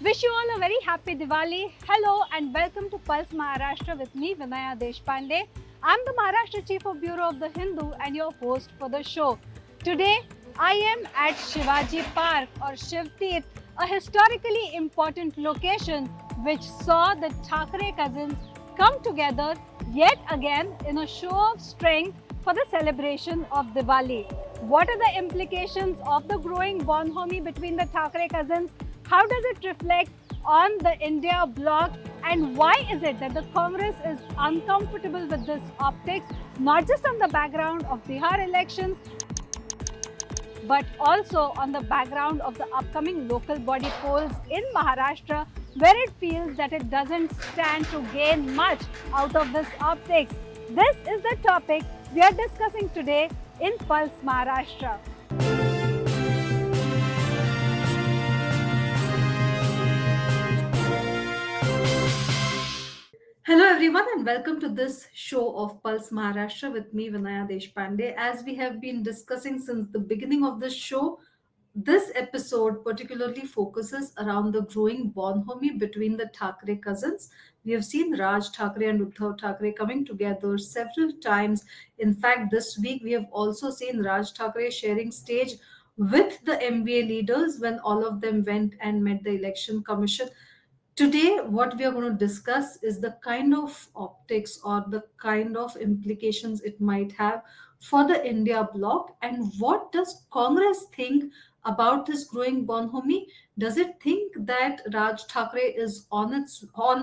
Wish you all a very happy Diwali. Hello and welcome to Pulse Maharashtra with me, Vinaya Deshpande. I'm the Maharashtra Chief of Bureau of the Hindu and your host for the show. Today, I am at Shivaji Park or Shiv Tirth, a historically important location which saw the Thackeray cousins come together yet again in a show of strength for the celebration of Diwali. What are the implications of the growing bonhomie between the Thackeray cousins? How does it reflect on the India bloc? And why is it that the Congress is uncomfortable with this optics, not just on the background of Bihar elections, but also on the background of the upcoming local body polls in Maharashtra, where it feels that it doesn't stand to gain much out of this optics? This is the topic we are discussing today in Pulse Maharashtra. Hello everyone and welcome to this show of Pulse Maharashtra with me Vinaya Deshpande. As we have been discussing since the beginning of the show, this episode particularly focuses around the growing bonhomie between the Thackeray cousins. We have seen Raj Thackeray and Uddhav Thackeray coming together several times. In fact, this week we have also seen Raj Thackeray sharing stage with the MVA leaders when all of them went and met the election commission. Today, what we are going to discuss is the kind of optics or the kind of implications it might have for the India bloc, and what does Congress think about this growing bonhomie? Does it think that Raj Thackeray is on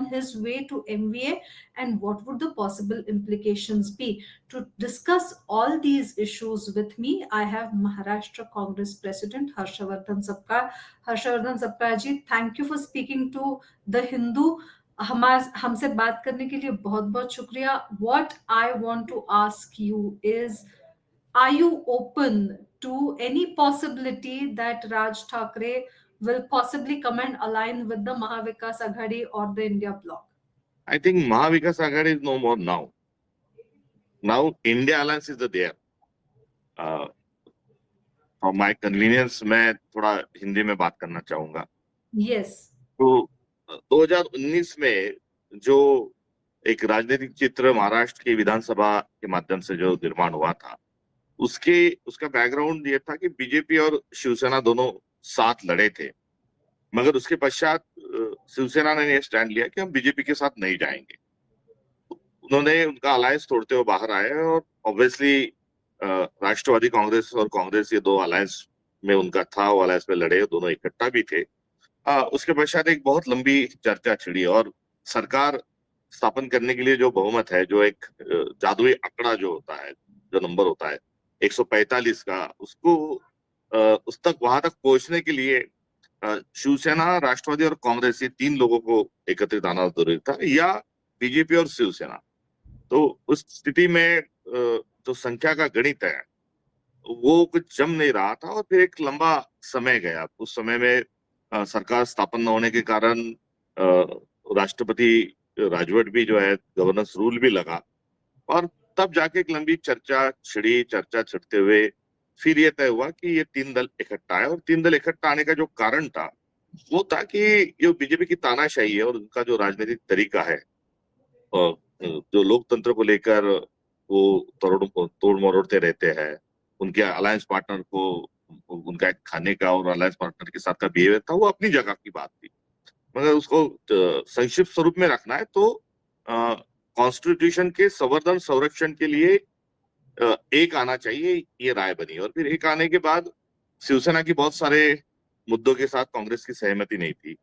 his way to MVA, and what would the possible implications be? To discuss all these issues with me, I have Maharashtra Congress President Harshavardhan Sapkar. Harshavardhan Sapkar ji, thank you for speaking to the Hindu हमसे बात करने के लिए बहुत बहुत शुक्रिया. What I want to ask you is, are you open to any possibility that Raj Thackeray will possibly come and align with the Mahavikas Aghadi or the India bloc? I think Mahavikas Aghadi is no more now. Now India Alliance is there. For my convenience, मैं थोड़ा हिंदी में बात करना चाहूंगा. Yes. तो 2019 में जो एक राजनीतिक चित्र महाराष्ट्र की विधानसभा के माध्यम से जो निर्माण हुआ था, उसका बैकग्राउंड ये था कि बीजेपी और शिवसेना दोनों साथ लड़े थे, मगर उसके पश्चात शिवसेना ने यह स्टैंड लिया कि हम बीजेपी के साथ नहीं जाएंगे. उन्होंने उनका अलायंस तोड़ते हुए बाहर आए और ऑब्वियसली राष्ट्रवादी कांग्रेस और कांग्रेस ये दो अलायंस में उनका था, वो अलायंस में लड़े, दोनों इकट्ठा भी थे. उसके पश्चात एक बहुत लंबी चर्चा छिड़ी और सरकार स्थापन करने के लिए जो बहुमत है, जो एक जादुई आंकड़ा जो होता है, जो नंबर होता है 145 का, उसको उस तक वहां तक पहुंचने के लिए शिवसेना, राष्ट्रवादी और कांग्रेस, ये तीन लोगों को एकत्रित आना जरूरी था, या बीजेपी और शिवसेना. तो उस स्थिति में जो संख्या का गणित है वो कुछ जम नहीं रहा था और फिर एक लंबा समय गया. उस समय में सरकार स्थापन न होने के कारण राष्ट्रपति राजवट भी जो है, गवर्नेंस रूल भी लगा, और तब जाके एक लंबी चर्चा छिड़ते हुए फिर ये तय हुआ कि ये तीन दल इकट्ठा आए. और तीन दल इकट्ठा आने का जो कारण था वो था कि ये बीजेपी की तानाशाही है और उनका जो राजनीतिक तरीका है, जो लोकतंत्र को लेकर वो तोड़ मरोड़ते रहते हैं, उनके अलायंस पार्टनर को उनका एक खाने का और अलायंस पार्टनर के साथ का बिहेवियर था, वो अपनी जगह की बात थी, मगर उसको संक्षिप्त स्वरूप में रखना है तो कॉन्स्टिट्यूशन के संवर्धन संरक्षण के लिए एक आना चाहिए, ये राय बनी. और फिर एक आने के बाद शिवसेना की बहुत सारे मुद्दों के साथ कांग्रेस की सहमति नहीं थी.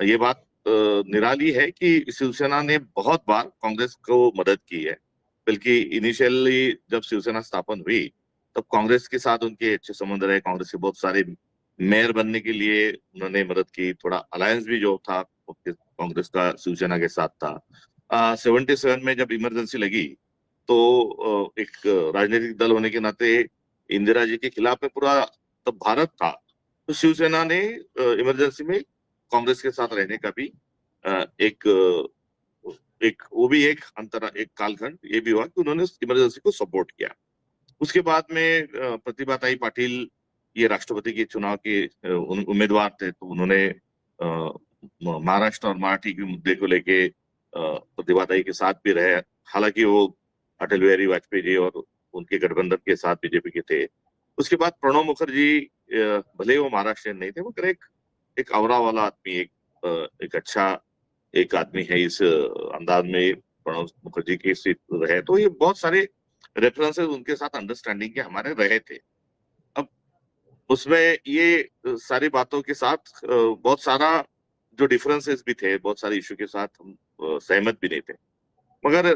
ये बात निराली है कि शिवसेना ने बहुत बार कांग्रेस को मदद की है, बल्कि इनिशियली जब शिवसेना स्थापन हुई तब कांग्रेस के साथ उनके अच्छे संबंध रहे. कांग्रेस के बहुत सारे मेयर बनने के लिए उन्होंने मदद की. थोड़ा अलायंस भी जो था कांग्रेस का शिवसेना के साथ था. 77 में जब इमरजेंसी लगी तो एक राजनीतिक दल होने के नाते इंदिरा जी के खिलाफ में पूरा तब भारत था, तो शिवसेना ने इमरजेंसी में कांग्रेस के साथ रहने का भी एक वो भी एक कालखंड ये भी हुआ कि उन्होंने इमरजेंसी को सपोर्ट किया. उसके बाद में प्रतिभाताई पाटिल ये राष्ट्रपति के चुनाव के उम्मीदवार थे, तो उन्होंने महाराष्ट्र और मराठी के मुद्दे को लेके प्रतिभाताई के साथ भी रहे। हालांकि वो अटल बिहारी वाजपेयी जी और उनके गठबंधन के साथ बीजेपी के थे। उसके बाद प्रणब मुखर्जी, भले ही वो महाराष्ट्रियन नहीं थे, मगर एक अवरा वाला आदमी, एक अच्छा एक आदमी है इस अंदाज में प्रणब मुखर्जी की सीट रहे। तो ये बहुत सारे रेफरेंसेस उनके साथ अंडरस्टैंडिंग के हमारे रहे थे। अब उसमें ये सारी बातों के साथ बहुत सारा जो डिफरेंसेस भी थे, बहुत सारे इशू के साथ हम सहमत भी नहीं थे, मगर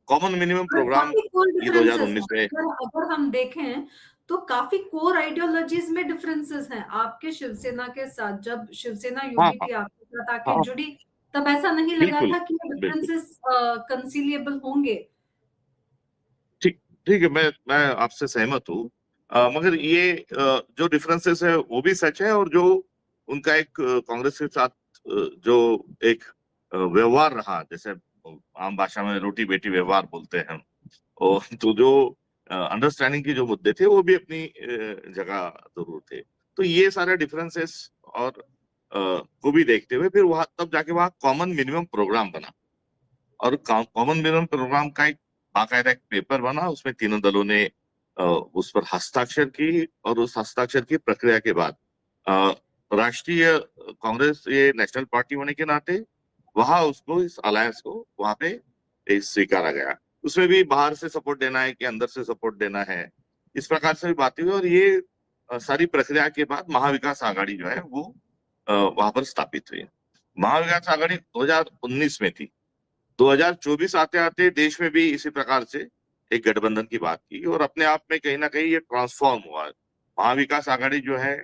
कॉमन मिनिमम पर प्रोग्राम काफी कोर ये डिफरेंसेस 2019 हैं। में। अगर हम देखें तो काफी कोर आइडियोलॉजीज में डिफरेंसेस हैं आपके शिवसेना के साथ। जब शिवसेना हाँ हाँ यूबीटी आपके साथ आके हाँ, जुड़ी, तब ऐसा नहीं लगा बिल्कुल था कि ये बिल्कुल। डिफरेंसेस कंसीलिएबल होंगे। ठीक ठीक है, मैं आपसे सहमत हूँ। मगर ये जो डिफरेंसेस है वो भी सच है, और जो उनका एक कांग्रेस के साथ जो एक व्यवहार रहा, जैसे आम भाषा में रोटी बेटी व्यवहार बोलते हैं हम, और तो जो अंडरस्टैंडिंग के जो मुद्दे थे वो भी अपनी जगह जरूर थे। तो ये सारे डिफरेंसेस और को भी देखते हुए फिर वहां तब जाके वहां कॉमन मिनिमम प्रोग्राम बना, और कॉमन मिनिमम प्रोग्राम का एक बाकायदा एक पेपर बना। उसमें तीनों दलों ने उस पर हस्ताक्षर की, और उस हस्ताक्षर की प्रक्रिया के बाद अ, राष्ट्रीय कांग्रेस ये नेशनल पार्टी होने के नाते वहां उसको, इस अलायंस को वहां पे स्वीकारा गया। उसमें भी बाहर से सपोर्ट देना है कि अंदर से सपोर्ट देना है, इस प्रकार से भी बातें हुई, और ये सारी प्रक्रिया के बाद महाविकास आघाड़ी जो है वो वहां पर स्थापित हुई। महाविकास आघाड़ी 2019 में थी। 2024 आते आते देश में भी इसी प्रकार से एक गठबंधन की बात की, और अपने आप में कहीं ना कहीं ये ट्रांसफॉर्म हुआ। महाविकास आघाड़ी जो है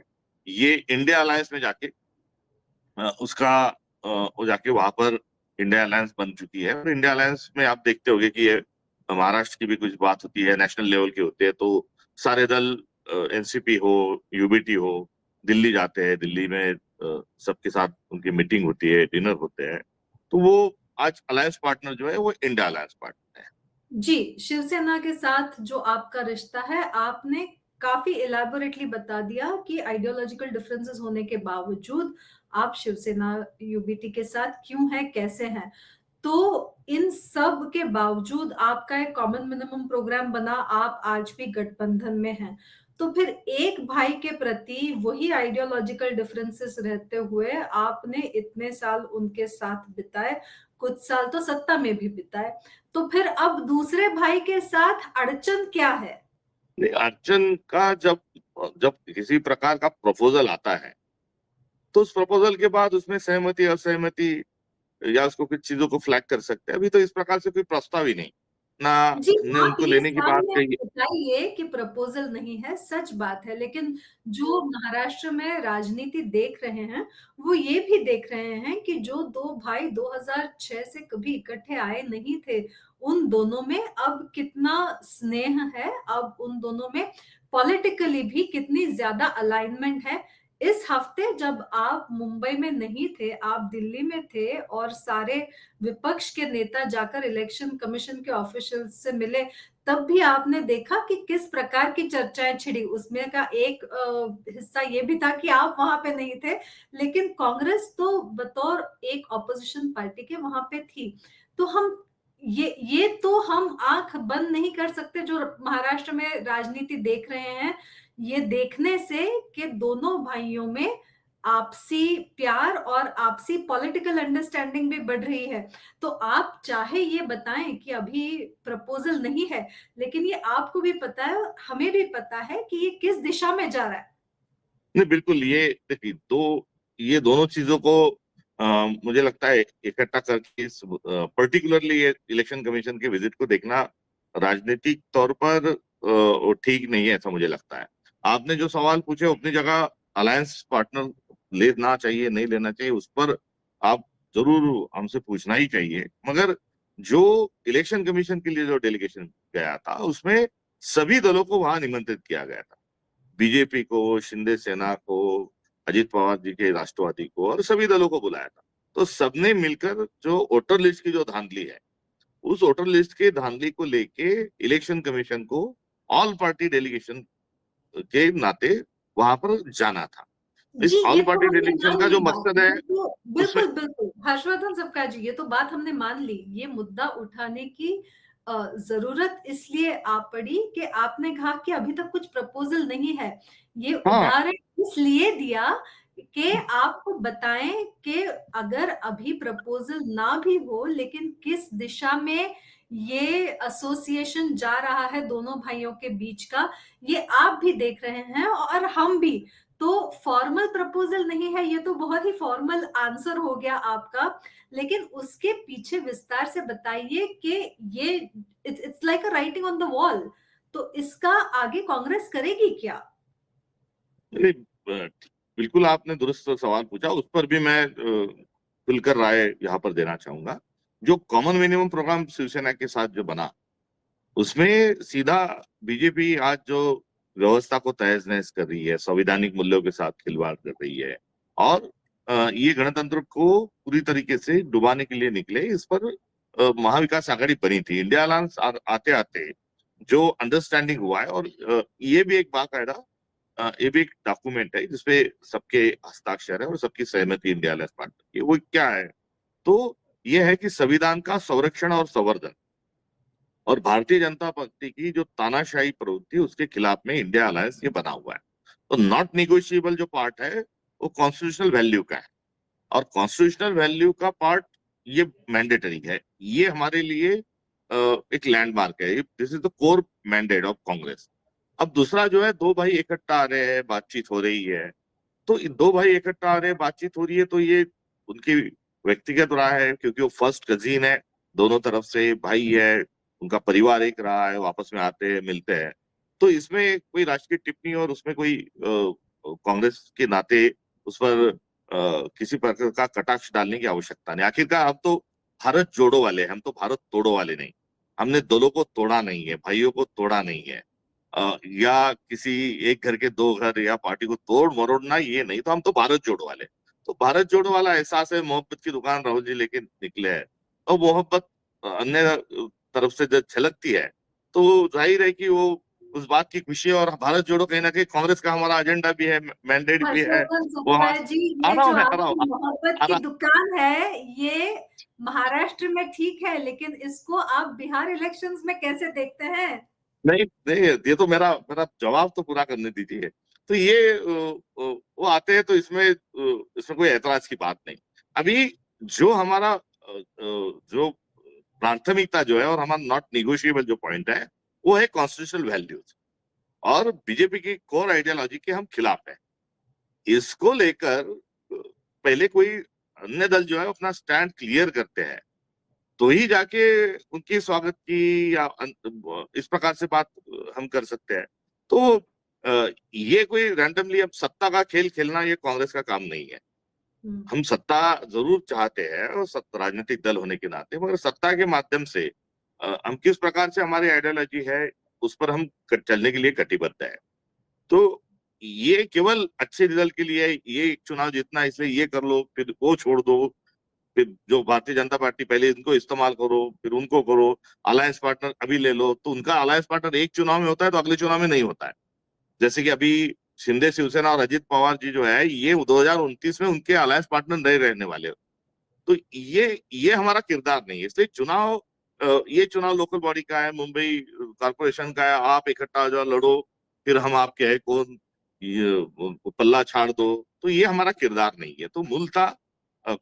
ये इंडिया अलायंस में जाके उसका वो जाके वहां पर इंडिया अलायंस बन चुकी है। और इंडिया अलायंस में आप देखते होंगे कि ये महाराष्ट्र की भी कुछ बात होती है, नेशनल लेवल की होती है, तो सारे दल एनसीपी हो, यूबीटी हो, दिल्ली जाते हैं। दिल्ली में सबके साथ उनकी मीटिंग होती है, डिनर होते हैं। तो वो आज अलायंस पार्टनर जो है वो इंडिया अलायंस पार्टनर है। जी, शिवसेना के साथ जो आपका रिश्ता है, आपने काफ़ी इलैबोरेटली बता दिया कि आइडियोलॉजिकल डिफरेंसेस होने के बावजूद आप शिवसेना यूबीटी के साथ क्यों हैं, कैसे हैं। तो इन सब के बावजूद आपका एक कॉमन मिनिमम प्रोग्राम बना, आप आज भी गठबंधन में हैं। तो फिर एक भाई के प्रति वही आइडियोलॉजिकल डिफरेंसेस रहते हुए आपने इतने साल उनके साथ बिताए, कुछ साल तो सत्ता में भी बिताए। तो फिर अब दूसरे भाई के साथ अड़चन क्या है? नहीं, अर्चन का जब जब किसी प्रकार का प्रपोजल आता है, तो उस प्रपोजल के बाद उसमें सहमति असहमति या उसको कुछ चीजों को फ्लैग कर सकते हैं। अभी तो इस प्रकार से कोई प्रस्ताव ही नहीं, ना जी, हमने आप उनको ये लेने की बात सामने कही। बताइए कि प्रपोज़ल नहीं है, सच बात है, लेकिन जो महाराष्ट्र में राजनीति देख रहे हैं, वो ये भी देख रहे हैं कि जो 2 भाई 2006 से कभी इकट्ठे आए नहीं थे, उन दोनों में अब कितना स्नेह है, अब उन दोनों में पॉलिटिकली भी कितनी ज़्यादा अलाइनमेंट है। इस हफ्ते जब आप मुंबई में नहीं थे, आप दिल्ली में थे और सारे विपक्ष के नेता जाकर इलेक्शन कमीशन के ऑफिशियल्स से मिले, तब भी आपने देखा कि किस प्रकार की चर्चाएँ छिड़ी। उसमें का एक हिस्सा ये भी था कि आप वहाँ पे नहीं थे, लेकिन कांग्रेस तो बतौर एक ऑपोजिशन पार्टी के वहाँ पे थी। तो हम ये तो हम आँख बंद नहीं कर सकते जो महाराष्ट्र में राजनीति देख रहे हैं, ये देखने से कि दोनों भाइयों में आपसी प्यार और आपसी पॉलिटिकल अंडरस्टैंडिंग भी बढ़ रही है। तो आप चाहे ये बताएँ कि अभी प्रपोज़ल नहीं है, लेकिन ये आपको भी पता है, हमें भी पता है कि ये किस दिशा में जा रहा है। नहीं, बिल्कुल, ये देखिए, ये दोनों चीजों को मुझे लगता है इकट्ठा करके पर्टिकुलरली ये इलेक्शन कमीशन के विजिट को देखना राजनीतिक तौर पर वो ठीक नहीं है, ऐसा मुझे लगता है। आपने जो सवाल पूछे अपनी जगह, अलायंस पार्टनर लेना चाहिए नहीं लेना चाहिए, उस पर आप जरूर हमसे पूछना ही चाहिए। मगर जो इलेक्शन कमीशन के लिए जो डेलीगेशन गया था, उसमें सभी दलों को वहां निमंत्रित किया गया था। बीजेपी को, शिंदे सेना को, अजित पवार जी के राष्ट्रवादी को, और सभी दलों को बुलाया था। तो सबने मिलकर जो वोटर लिस्ट की जो धांधली है, उस वोटर लिस्ट के धांधली को लेके इलेक्शन कमीशन को ऑल पार्टी डेलीगेशन के नाते वहां पर जाना था। इस जी, ऑल ये तो पार्टी हमने डेलीगेशन मान का ली जो बात। मकसद है ये तो उसमें, बिल्कुल, बिल्कुल। हर्षवर्धन सबका जी, ये तो बात हमने मान ली। ये मुद्दा उठाने की ज़रूरत इसलिए आ पड़ी कि आपने कहा कि अभी तक कुछ प्रपोज़ल नहीं है। ये हाँ, उदाहरण इसलिए दिया कि आपको बताएँ कि अगर अभी प्रपोज़ल ना भी हो, लेकिन किस दिशा में ये एसोसिएशन जा रहा है दोनों भाइयों के बीच का, ये आप भी देख रहे हैं और हम भी। तो फॉर्मल प्रपोज़ल नहीं है, ये तो बहुत ही फॉर्मल आंसर हो गया आपका, लेकिन उसके पीछे विस्तार से बताइए कि ये it's like a writing on the wall, तो इसका आगे कांग्रेस करेगी क्या? नहीं, बिल्कुल आपने दुरुस्त सवाल पूछा, उस पर भी मैं खुलकर राय यहाँ पर देना चाहूंगा। जो कॉमन मिनिमम प्रोग्राम शिवसेना के साथ जो बना, उसमें सीधा बीजेपी आज जो व्यवस्था को तहस नहस कर रही है, संवैधानिक मूल्यों के साथ खिलवाड़ कर रही है, और ये गणतंत्र को पूरी तरीके से डुबाने के लिए निकले, इस पर महाविकास आघाड़ी बनी थी। इंडिया अलायंस आते आते जो अंडरस्टैंडिंग हुआ है, और ये भी एक बाकायदा ये भी एक डॉक्यूमेंट है जिसपे सबके हस्ताक्षर है और सबकी सहमति इंडिया अलायंस पार्टनर की। वो क्या है? तो ये है कि संविधान का संरक्षण और संवर्धन, और भारतीय जनता पार्टी की जो तानाशाही प्रवृत्ति, उसके खिलाफ में इंडिया अलायंस ये बना हुआ है। तो नॉट निगोशिएबल जो पार्ट है वो कॉन्स्टिट्यूशनल वैल्यू का है, और कॉन्स्टिट्यूशनल वैल्यू का पार्ट ये मैंडेटरी है। ये हमारे लिए एक लैंडमार्क है। This is the core mandate of Congress. अब दूसरा जो है, दो भाई इकट्ठा आ रहे हैं, बातचीत हो रही है, तो इन दो भाई इकट्ठा आ रहे हैं, बातचीत हो रही है, तो ये उनकी व्यक्तिगत राय है, क्योंकि वो फर्स्ट कजीन है, दोनों तरफ से भाई है, उनका परिवार एक रहा है, आपस में आते हैं, मिलते हैं। तो इसमें कोई राजकीय टिप्पणी और उसमें कोई कांग्रेस के नाते उस पर किसी प्रकार का कटाक्ष डालने की आवश्यकता नहीं। आखिरकार हम तो भारत जोड़ो वाले हैं, हम तो भारत तोड़ो वाले नहीं। हमने दलों को तोड़ा नहीं है, भाइयों को तोड़ा नहीं है, या किसी एक घर के दो घर या पार्टी को तोड़ मरोड़ना, ये नहीं। तो हम तो भारत जोड़ो वाले। तो भारत जोड़ो वाला एहसास है, मोहब्बत की दुकान राहुल जी लेके निकले हैं, और मोहब्बत अन्य तरफ से जब छलकती है, तो जाहिर है कि वो उस बात की खुशी है। और भारत जोड़ो कहीं ना कहीं कांग्रेस का हमारा एजेंडा भी है, मैंडेट भी है। हर्षवर्धन वो हमारा, सप्ताह जी, आ ये रहा जो हूँ मैं, आ रहा हूँ, आपकी मोहब्बत आ की रहा। दुकान है, ये महाराष्ट्र में ठीक है, लेकिन इसको आप बिहार इलेक्शंस में कैसे देखते हैं? नहीं नहीं, ये तो मेरा मेरा जवाब तो पूरा करने दीजिए। तो ये वो आते हैं, तो इसमें कोई ऐतराज की बात नहीं। अभी जो हमारा जो प्राथमिकता जो है, और हमारा नॉट निगोशिएबल जो पॉइंट है, वो है कॉन्स्टिट्यूशनल वैल्यूज, और बीजेपी की कोर आइडियोलॉजी के हम खिलाफ है। इसको लेकर पहले कोई अन्य दल जो है अपना स्टैंड क्लियर करते हैं, तो ही जाके उनके स्वागत की या इस प्रकार से बात हम कर सकते हैं। तो ये कोई रैंडमली अब सत्ता का खेल खेलना, ये कांग्रेस का काम नहीं है। हुँ। हम सत्ता जरूर चाहते हैं, और राजनीतिक दल होने के नाते, मगर सत्ता के माध्यम से हम किस प्रकार से हमारी आइडियोलॉजी है, उस पर हम चलने के लिए कटिबद्ध है। तो ये केवल अच्छे रिजल्ट के लिए, ये चुनाव जीतना है, इसलिए ये कर लो, फिर वो छोड़ दो, फिर जो भारतीय जनता पार्टी पहले इनको इस्तेमाल करो, फिर उनको करो, अलायंस पार्टनर अभी ले लो, तो उनका अलायंस पार्टनर एक चुनाव में होता है तो अगले चुनाव में नहीं होता है। जैसे कि अभी शिंदे शिवसेना और अजित पवार जी जो है, ये 2029 में उनके अलायंस पार्टनर नहीं रहने वाले। तो ये हमारा किरदार नहीं है, इसलिए चुनाव, ये चुनाव लोकल बॉडी का है, मुंबई कॉर्पोरेशन का है, आप इकट्ठा हो जाओ, लड़ो, फिर हम आपके है कौन, ये पल्ला छाड़ दो। तो ये हमारा किरदार नहीं है। तो मूलतः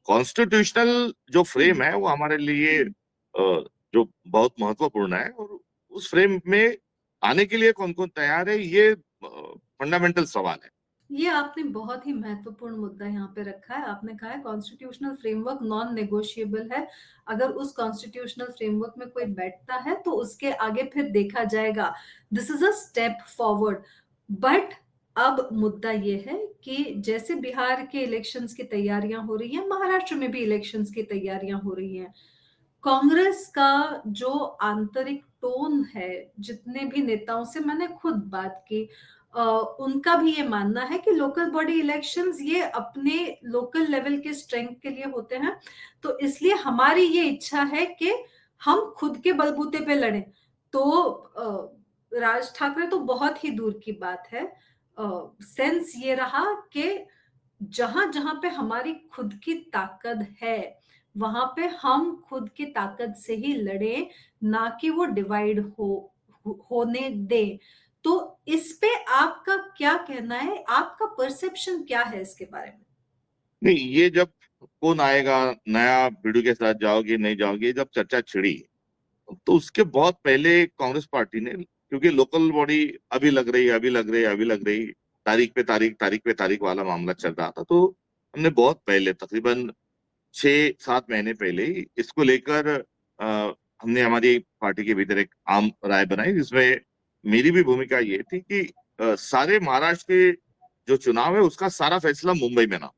कॉन्स्टिट्यूशनल जो फ्रेम हुँ, है वो हमारे लिए हुँ। जो बहुत महत्वपूर्ण है, और उस फ्रेम में आने के लिए कौन कौन तैयार है, ये फंडामेंटल सवाल है। ये आपने बहुत ही महत्वपूर्ण मुद्दा यहाँ पे रखा है। आपने कहा है कॉन्स्टिट्यूशनल फ्रेमवर्क नॉन नेगोशिएबल है। अगर उस कॉन्स्टिट्यूशनल फ्रेमवर्क में कोई बैठता है तो उसके आगे फिर देखा जाएगा। This is a step forward. But अब मुद्दा ये है कि जैसे बिहार के इलेक्शंस की तैयारियां हो रही हैं, महाराष्ट्र में भी इलेक्शंस की तैयारियां हो रही हैं। कांग्रेस का जो आंतरिक टोन है, जितने भी नेताओं से मैंने खुद बात की, उनका भी ये मानना है कि लोकल बॉडी इलेक्शंस ये अपने लोकल लेवल के स्ट्रेंथ के लिए होते हैं। तो इसलिए हमारी ये इच्छा है कि हम खुद के बलबूते पे लड़ें। तो राज ठाकरे तो बहुत ही दूर की बात है। सेंस ये रहा कि जहां जहां पे हमारी खुद की ताकत है वहां पे हम खुद की ताकत से ही लड़े, ना कि वो डिवाइड होने दें। तो इस पे आपका क्या कहना है, आपका परसेप्शन क्या है इसके बारे में? नहीं, ये जब कौन आएगा नया वीडियो के साथ जाओगे नहीं जाओगे, जब चर्चा छिड़ी तो उसके बहुत पहले कांग्रेस पार्टी ने, क्योंकि लोकल बॉडी अभी लग रही अभी लग रही अभी लग रही, तारीख पे तारीख वाला मामला चल रहा था, तो हमने बहुत पहले तकरीबन 6-7 महीने पहले ही इसको लेकर हमने हमारी पार्टी के भीतर एक आम राय बनाई, जिसमें मेरी भी भूमिका ये थी कि सारे महाराष्ट्र के जो चुनाव है उसका सारा फैसला मुंबई में ना,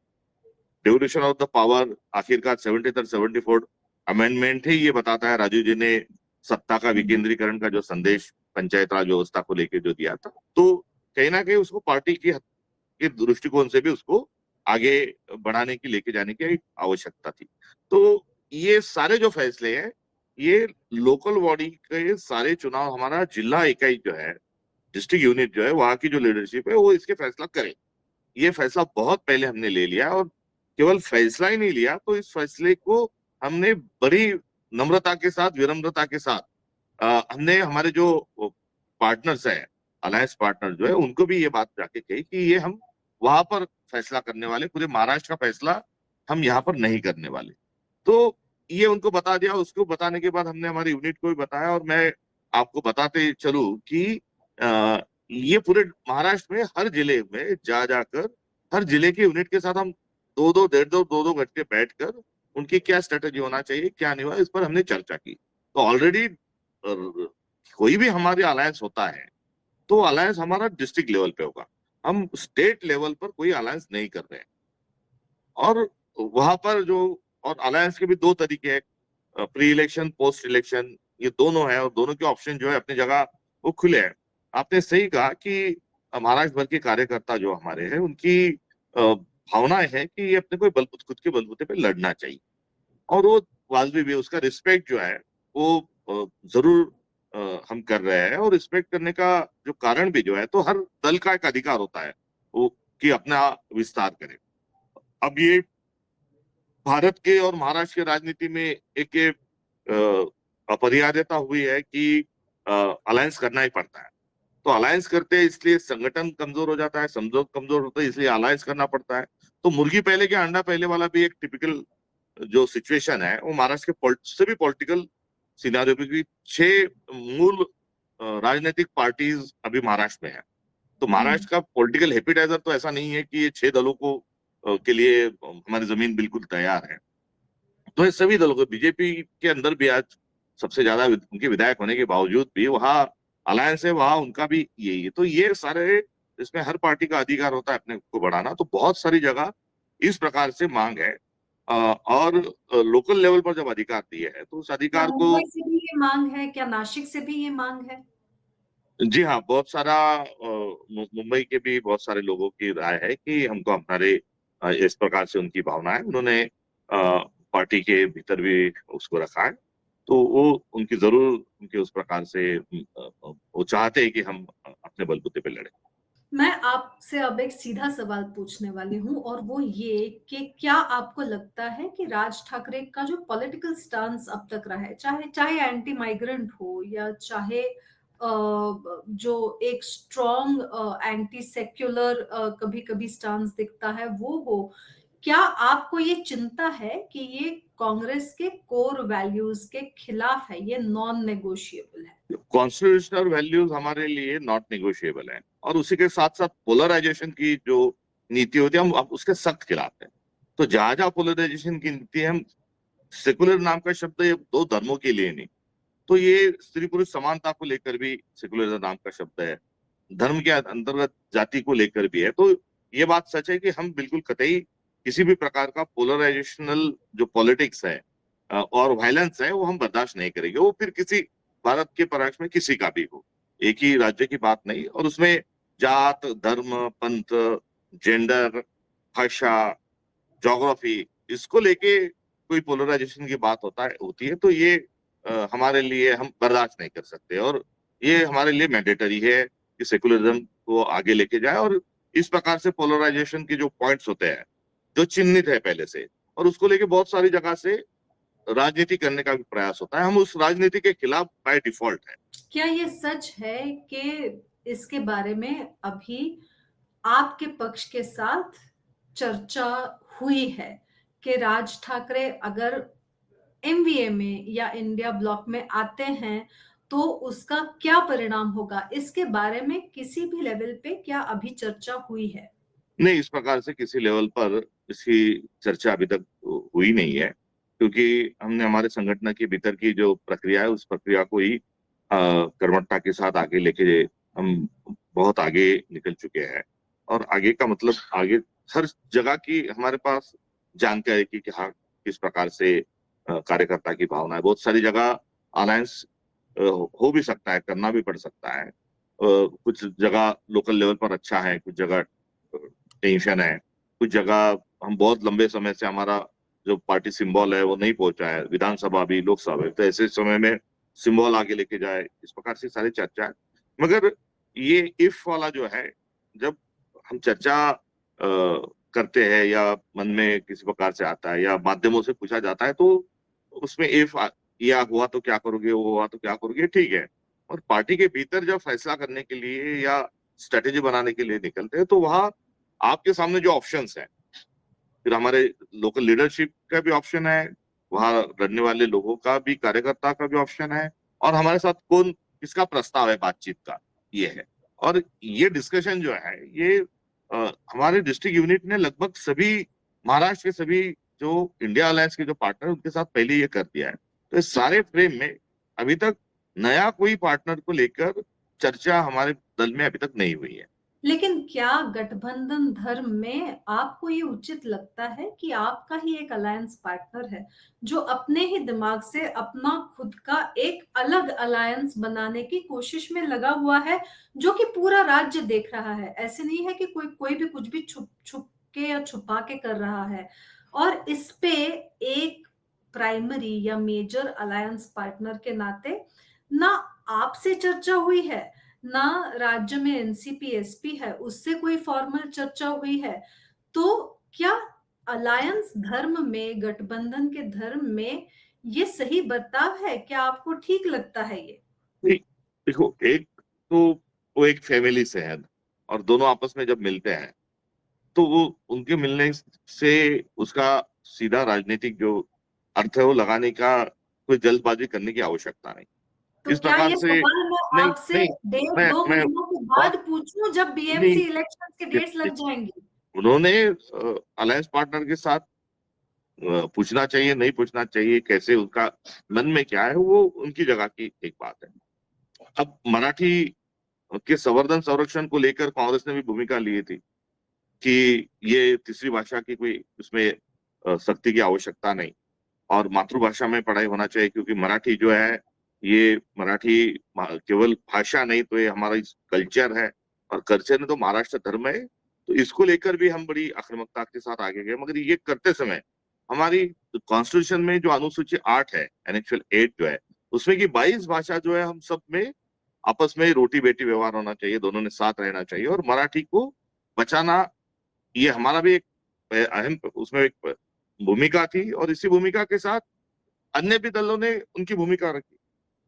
डिवोल्यूशन ऑफ द पावर, आखिरकार 74 अमेंडमेंट ही ये बताता है, राजीव जी ने सत्ता का विकेंद्रीकरण का जो संदेश पंचायत राज व्यवस्था को लेकर जो दिया था, तो कहीं ना कहीं उसको पार्टी के दृष्टिकोण से भी उसको आगे बढ़ाने की, लेके जाने की आवश्यकता थी। तो ये सारे जो फैसले हैं, ये लोकल बॉडी के सारे चुनाव, हमारा जिला इकाई जो है, डिस्ट्रिक्ट यूनिट जो है, वहां की जो लीडरशिप है वो इसके फैसला करे। ये फैसला बहुत पहले हमने ले लिया, और केवल फैसला ही नहीं लिया, तो इस फैसले को हमने बड़ी नम्रता के साथ, विनम्रता के साथ हमने हमारे जो पार्टनर्स हैं, अलायंस पार्टनर जो है, उनको भी ये बात जाके कही कि ये हम वहां पर फैसला करने वाले, पूरे महाराष्ट्र का फैसला हम यहाँ पर नहीं करने वाले। तो ये उनको बता दिया। उसको बताने के बाद हमने हमारी यूनिट को भी बताया, और मैं आपको बताते चलूं कि ये पूरे महाराष्ट्र में हर जिले में जा जाकर, हर जिले के यूनिट के साथ हम 2-2, 1.5-2, 2-2 घंटे बैठकर उनकी क्या स्ट्रेटेजी होना चाहिए, क्या नहीं हुआ, इस पर हमने चर्चा की। तो ऑलरेडी कोई भी हमारे अलायंस होता है, तो अलायंस हमारा डिस्ट्रिक्ट लेवल पे होगा, हम स्टेट लेवल पर कोई अलायंस नहीं कर रहे हैं। और वहां पर जो, और अलायंस के भी दो तरीके हैं, प्री इलेक्शन, पोस्ट इलेक्शन, ये दोनों है, और दोनों के ऑप्शन जो है अपनी जगह वो खुले हैं। आपने सही कहा कि महाराष्ट्र भर के कार्यकर्ता जो हमारे हैं, उनकी भावना है कि ये अपने को खुद के बलबूते पे लड़ना चाहिए, और वो वाजबी भी है। उसका रिस्पेक्ट जो है वो जरूर हम कर रहे हैं, और रिस्पेक्ट करने का जो कारण भी जो है, तो हर दल का एक अधिकार होता है वो कि अपना विस्तार करे। अब ये भारत के और महाराष्ट्र के राजनीति में एक ये अपरिहार्यता हुई है कि अलायंस करना ही पड़ता है। तो अलायंस करते हैं इसलिए संगठन कमजोर हो जाता है, समझौत कमजोर होता है, इसलिए अलायंस करना पड़ता है। तो मुर्गी पहले के अंडा पहले वाला भी एक टिपिकल जो सिचुएशन है, वो महाराष्ट्र के से भी पॉलिटिकल सिनारियो पे भी 6 मूल राजनीतिक पार्टीज अभी महाराष्ट्र में है। तो महाराष्ट्र का पॉलिटिकल हैपिटाइजर तो ऐसा नहीं है कि ये 6 दलों को के लिए हमारी जमीन बिल्कुल तैयार है। तो ये सभी दलों को, बीजेपी के अंदर भी आज सबसे ज्यादा उनके विधायक होने के बावजूद भी वहाँ अलायंस है, वहाँ उनका भी यही है। तो ये सारे, इसमें हर पार्टी का अधिकार होता है अपने को बढ़ाना। तो बहुत सारी जगह इस प्रकार से मांग है, और लोकल लेवल पर जब अधिकार दिए है, तो उस क्या अधिकार को, मुंबई से भी ये मांग है, क्या नासिक से भी ये मांग है? जी हाँ, बहुत सारा मुंबई के भी बहुत सारे लोगों की राय है कि हमको हमारे इस प्रकार से उनकी भावना है, उन्होंने पार्टी के भीतर भी उसको रखा है। तो वो उनकी जरूर, उनके उस प्रकार से वो चाहते हैं कि हम अपने बलबूते पे लड़े। मैं आपसे अब एक सीधा सवाल पूछने वाली हूँ, और वो ये कि क्या आपको लगता है कि राज ठाकरे का जो पॉलिटिकल स्टांस अब तक रहा है, चाहे चाहे एंटी माइग्रेंट हो या चाहे जो एक स्ट्रॉन्ग एंटी सेक्युलर कभी कभी स्टांस दिखता है वो हो, क्या आपको ये चिंता है कि ये कांग्रेस के कोर वैल्यूज के खिलाफ है, ये नॉन नेगोशिएबल है? कॉन्स्टिट्यूशनल वैल्यूज हमारे लिए नॉट निगोशिएबल है, और उसी के साथ साथ पोलराइजेशन की जो नीति होती है, हम अब उसके सख्त खिलाफ हैं। तो जहां जहां पोलराइजेशन की नीति है, हम, सेकुलर नाम का शब्द ये दो धर्मों के लिए नहीं, तो ये स्त्री पुरुष समानता को लेकर भी सेकुलर नाम का शब्द है, धर्म के अंतर्गत जाति को लेकर भी है। तो ये बात सच है कि हम बिल्कुल कतई किसी भी प्रकार का पोलराइजेशनल जो पॉलिटिक्स है और वायलेंस है, वो हम बर्दाश्त नहीं करेंगे। वो फिर किसी, भारत के पराक्ष में किसी का भी हो, एक ही राज्य की बात नहीं, और उसमें जात, धर्म, पंथ, जेंडर, भाषा, ज्योग्राफी, इसको लेके कोई पोलराइजेशन की बात होती है, तो ये हमारे लिए, हम बर्दाश्त नहीं कर सकते, और ये हमारे लिए मैंडेटरी है कि सेकुलरिज्म को आगे लेके जाए। और इस प्रकार से पोलराइजेशन के जो पॉइंट्स होते हैं, जो चिन्हित है पहले से, और उसको लेके बहुत सारी जगह से राजनीति करने का भी प्रयास होता है। हम उस राजनीति के खिलाफ बाय डिफॉल्ट है। क्या ये सच है कि इसके बारे में अभी आपके पक्ष के साथ चर्चा हुई है कि राज ठाकरे अगर एमवीए में या इंडिया ब्लॉक में आते हैं तो उसका क्या परिणाम होगा? इसके बारे में किसी भी लेवल पे क्या अभी चर्चा हुई है? नहीं, इस प्रकार से किसी लेवल पर इसकी चर्चा अभी तक हुई नहीं है, क्योंकि हमने हमारे संगठन के भीतर की जो प्रक्रिया है उस प्रक्रिया को ही कर्मठता के साथ आगे लेके हम बहुत आगे निकल चुके हैं। और आगे का मतलब आगे हर जगह की हमारे पास जानकारी की हाँ किस प्रकार से कार्यकर्ता की भावना है। बहुत सारी जगह अलायंस हो भी सकता है, करना भी पड़ सकता है। कुछ जगह लोकल लेवल पर अच्छा है, कुछ जगह टेंशन है, कुछ जगह हम बहुत लंबे समय से हमारा जो पार्टी सिंबल है वो नहीं पहुंचा है, विधानसभा भी लोकसभा भी, तो ऐसे समय में सिंबल आगे लेके जाए, इस प्रकार से सारी चर्चा है। मगर ये इफ वाला जो है, जब हम चर्चा करते हैं या मन में किसी प्रकार से आता है या माध्यमों से पूछा जाता है, तो उसमें इफ या हुआ तो क्या करोगे, वो हुआ तो क्या करोगे, ठीक है। और पार्टी के भीतर जब फैसला करने के लिए या स्ट्रेटेजी बनाने के लिए निकलते हैं, तो वहां आपके सामने जो ऑप्शंस है, फिर हमारे लोकल लीडरशिप का भी ऑप्शन है, वहां लड़ने वाले लोगों का भी, कार्यकर्ता का भी ऑप्शन है, और हमारे साथ कौन किसका प्रस्ताव है बातचीत का, ये है। और ये डिस्कशन जो है ये हमारे डिस्ट्रिक्ट यूनिट ने लगभग सभी महाराष्ट्र के सभी जो इंडिया अलायंस के जो पार्टनर उनके साथ पहले ये कर दिया है। तो इस सारे फ्रेम में अभी तक नया कोई पार्टनर को लेकर चर्चा हमारे दल में अभी तक नहीं हुई है। लेकिन क्या गठबंधन धर्म में आपको ये उचित लगता है कि आपका ही एक अलायंस पार्टनर है जो अपने ही दिमाग से अपना खुद का एक अलग अलायंस बनाने की कोशिश में लगा हुआ है, जो कि पूरा राज्य देख रहा है? ऐसे नहीं है कि कोई कोई भी कुछ भी छुप छुप के या छुपा के कर रहा है। और इस पे एक प्राइमरी या मेजर अलायंस पार्टनर के नाते ना आपसे चर्चा हुई है, ना राज्य में एनसीपी एसपी है, उससे कोई फॉर्मल चर्चा हुई है। तो क्या अलायंस धर्म में, गठबंधन के धर्म में ये सही बर्ताव है? क्या आपको ठीक लगता है ये? नहीं, देखो, एक तो वो एक फैमिली से है, और दोनों आपस में जब मिलते हैं तो वो उनके मिलने से उसका सीधा राजनीतिक जो अर्थ है वो लगाने का कोई जल्दबाजी करने की आवश्यकता नहीं। तो इस क्या प्रकार ये से सवाल मैं नहीं आपसे नहीं, डेढ़ मैं दो मैं महीनों के बात बाद पूछूं जब नहीं, बीएमसी इलेक्शन के डेट्स लग जाएंगी? उन्होंने अलायंस पार्टनर के साथ पूछना चाहिए, नहीं पूछना चाहिए, कैसे उनका मन में क्या है, वो उनकी जगह की एक बात है। अब मराठी के संवर्धन संरक्षण को लेकर कांग्रेस ने भी भूमिका ली थी कि ये तीसरी भाषा की कोई उसमें सख्ती की आवश्यकता नहीं, और मातृभाषा में पढ़ाई होना चाहिए, क्योंकि मराठी जो है ये मराठी केवल भाषा नहीं, तो ये हमारा कल्चर है, और कल्चर में तो महाराष्ट्र धर्म है। तो इसको लेकर भी हम बड़ी आक्रामकता के साथ आगे गए, मगर ये करते समय हमारी कॉन्स्टिट्यूशन में जो अनुसूची 8 है, एनेक्चुअल 8 जो है, उसमें की 22 भाषा जो है, हम सब में आपस में रोटी बेटी व्यवहार होना चाहिए, दोनों ने साथ रहना चाहिए, और मराठी को बचाना ये हमारा भी एक अहम उसमें एक भूमिका थी। और इसी भूमिका के साथ अन्य भी दलों ने उनकी भूमिका रखी,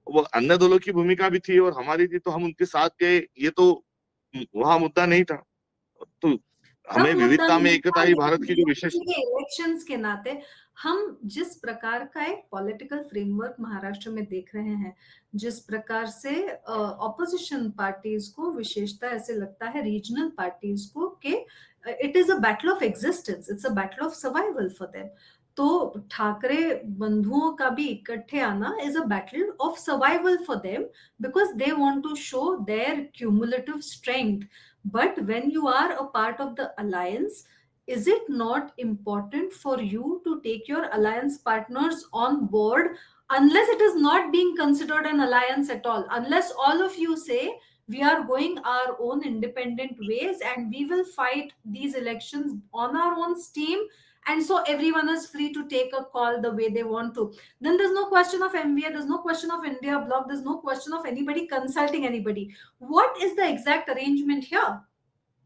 वो अन्य दलों की भूमिका भी थी और हमारी थी, तो हम उनके साथ गए, ये तो वहां मुद्दा नहीं था। तो तब हमें मुद्दा विविधता में नहीं एकता था, ही भारत लेकिन की जो विशेष। बीएमसी के इलेक्शंस के नाते हम जिस प्रकार का एक पॉलिटिकल फ्रेमवर्क महाराष्ट्र में देख रहे हैं, जिस प्रकार से ऑपोजिशन पार्टीज को, विशेषता ऐसे लगता है रीजनल पार्टीज को, कि it is a battle of existence, it's a battle of survival for them. तो ठाकरे बंधुओं का भी इकट्ठे आना is a battle of survival for them, because they want to show their cumulative strength. But when you are a part of the alliance, is it not important for you to take your alliance partners on board, unless it is not being considered an alliance at all? Unless all of you say, we are going our own independent ways and we will fight these elections on our own steam, and so everyone is free to take a call the way they want to, then there's no question of MVA, there's no question of India bloc, there's no question of anybody consulting anybody. What is the exact arrangement here?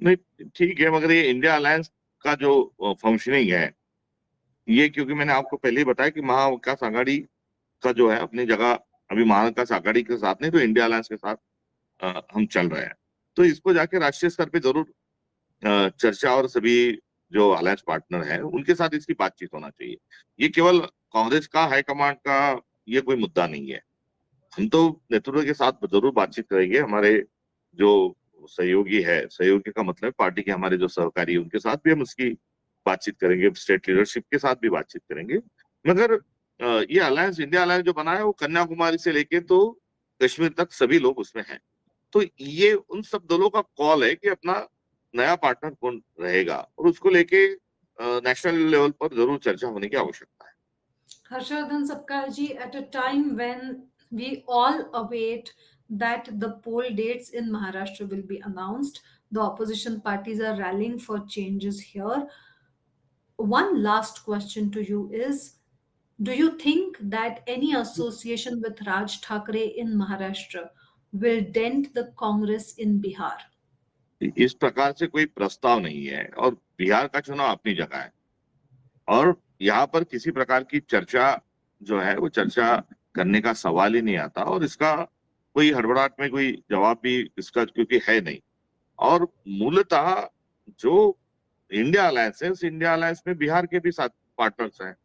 नहीं, ठीक है, मगर ये India alliance का जो functioning है, ये क्योंकि मैंने आपको पहले ही बताया कि महाविकास आघाड़ी का जो है अपनी जगह, अभी महाविकास आघाड़ी के साथ नहीं तो इंडिया अलायंस के साथ हम चल रहे हैं, तो इसको जाके राष्ट्रीय स्तर पे जरूर चर्चा और सभी जो अलायंस पार्टनर है उनके साथ इसकी बातचीत होना चाहिए। ये केवल कांग्रेस का हाईकमांड का ये कोई मुद्दा नहीं है। हम तो नेतृत्व के साथ जरूर बातचीत करेंगे, हमारे जो सहयोगी है, सहयोगी का मतलब पार्टी के हमारे जो सहकारी है उनके साथ भी हम उसकी बातचीत करेंगे, स्टेट लीडरशिप के साथ भी बातचीत करेंगे। मगर ये अलायंस, इंडिया अलायंस जो बना है वो कन्याकुमारी से लेके तो कश्मीर तक सभी लोग उसमें हैं। तो ये उन सब दलों का कॉल है कि अपना नया पार्टनर कौन रहेगा, और उसको लेके नेशनल लेवल पर जरूर चर्चा होने की आवश्यकता है। Harshavardhan Sapkarji, at a time when we all await that the poll dates in Maharashtra will be announced, the opposition parties are rallying for changes here. One last question to you is, do you think that any association with Raj Thackeray in Maharashtra will dent the Congress in Bihar? इस प्रकार से कोई प्रस्ताव नहीं है, और बिहार का चुनाव अपनी जगह है, और यहाँ पर किसी प्रकार की चर्चा जो है वो चर्चा करने का सवाल ही नहीं आता, और इसका कोई हड़बड़ाहट में कोई जवाब भी इसका क्योंकि है नहीं। और मूलतः जो इंडिया अलायंस है, उस इंडिया अलायंस में बिहार के भी साथ पार्टनर्स हैं।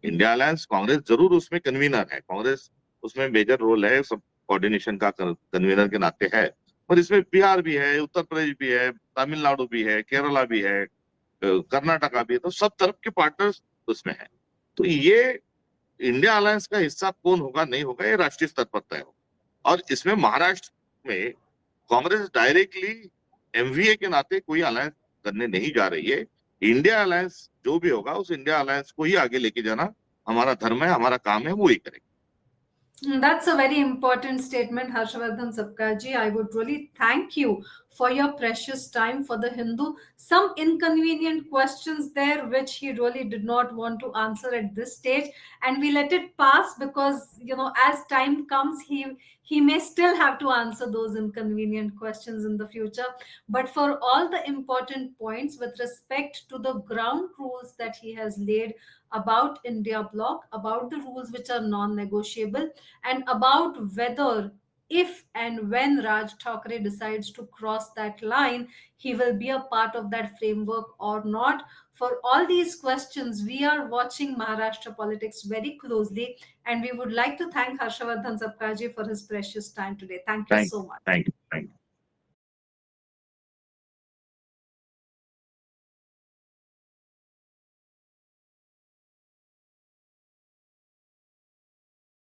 इंडिया अलायंस, कांग्रेस जरूर उसमें कन्वीनर है, कांग्रेस उसमें मेजर रोल है, सब कोऑर्डिनेशन का कन्वीनर के नाते है, और इसमें बिहार भी है, उत्तर प्रदेश भी है, तमिलनाडु भी है, केरला भी है, कर्नाटका भी है, तो सब तरफ के पार्टनर्स उसमें है। तो ये इंडिया अलायंस का हिस्सा कौन होगा नहीं होगा ये राष्ट्रीय स्तर पर तय होगा, और इसमें महाराष्ट्र में कांग्रेस डायरेक्टली एमवीए के नाते कोई अलायंस करने नहीं जा रही है। इंडिया अलायंस जो भी होगा उस इंडिया अलायंस को ही आगे लेके जाना हमारा धर्म है, हमारा काम है, वो ही करेंगे। That's a very important statement, Harshavardhan Sapkarji. I would really thank you for your precious time for the Hindu. Some inconvenient questions there, which he really did not want to answer at this stage, and we let it pass because as time comes, he may still have to answer those inconvenient questions in the future. But for all the important points with respect to the ground rules that he has laid about India bloc, about the rules which are non-negotiable, and about whether, if and when Raj Thackeray decides to cross that line, he will be a part of that framework or not. For all these questions, we are watching Maharashtra politics very closely, and we would like to thank Harshavardhan Sapkarji for his precious time today. Thank you thank so much. Thank thank